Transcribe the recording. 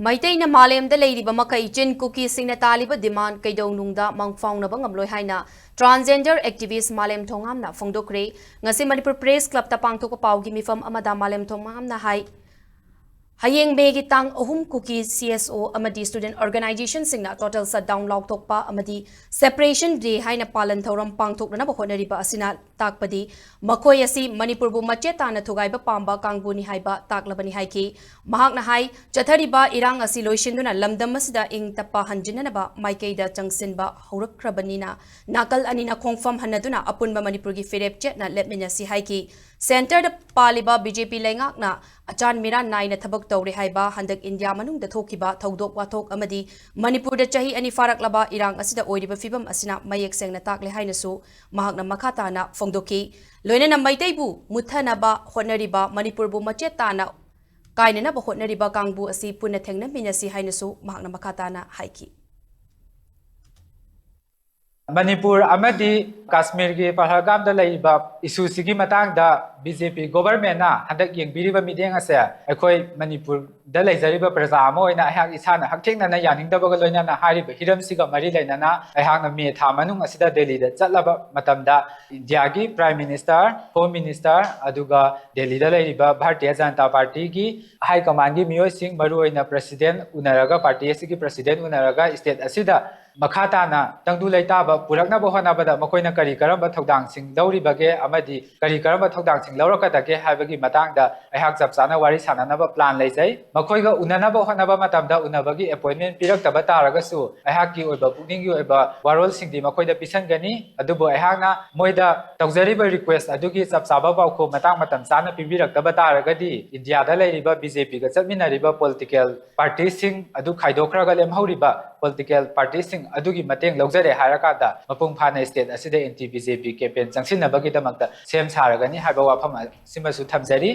Maitei na Malem da Lady Bamaka Chin Cookie Singna Taliba demand Keidounungda Mangphaonaba Ngamloi haina transgender activist Malem Thongam na Fongdokre ngasi Manipur Press Club ta pangthok pau gi mifam amada Malem Thongam na hai Hayeng Megi Tang Ohum Cookie CSO Amadi Student Organization Singna total shutdown lautokpa Amadi Separation Day Haina Palan Thoram Pangthok na Honariba Asina Takpadi Makoi asi Manipur bu Macheta na Thugaiba Pamba Kangbuni Haiba Taklabani Haiki Mahak na Hai Chathariba Irang asi Loishinduna Lamdam Masida Ing Tapa Hanjinanaba Maikeida Changsinba Horakrabanina Nakal Anina Kongfam Hanaduna Apunba Manipurgi Firep Jet na Letmina si Haiki Center the Paliba BJP Lengak na Achan Mira Nine Tabak Tauri Haiba Handak India Manung the Tokiba Todok Watok Amadi Manipur the Chahi any Farak Laba Irang Asida Oidiba Fibam Asina Mayek Seng Natakle Hainasu Mahagna Makatana Fongdoki Loina Maitaibu Muthanaba Honariba Manipur Bu Machetana Kainana Honariba Kangbu Asi Punateng Minasi Hainasu Mahagna Makatana Haiki Manipur amadi Kashmir ki Pahalgam da laiba issue sigi matang da BJP government na handak yengbiriba mideng ase akhoi Manipur da laijariba praja amo ina ahak isana hakthengna na yaningdaba ga loina na hariba hiram siga mari laina na ahak na me tha manung asida Delhi da chatlaba matamda India gi Prime Minister Home Minister aduga Delhi da laiba Bharatiya Janata Party gi high command gi miyoi sing maru oina president unaraga party asigi president unaraga state asida Makhatana tangdu laitaba purakna bohanabada makoina kari karamba thodang sing lauribage amadi kari karamba thodang sing laurakadage haibagi matangda ahak japchana wari sananaba plan leijai makoiga unanaba honaba matamda unabagi appointment piraktaba taragasu ahaki oiba pukningi oiba warol singdi makoida pisangani adubo ahakna moida tawjariba request adugi japchaba bauko matang matam chana pibiraktaba taragadi India da lairiba BJP ga chatminariba political party sing adu khaidokraga lemhauriba political party sing adugi mateng laujare harakada mapung phana state asida anti BJP campaign changsinabagi damakta sem saragani haiba wafam simasu thamjari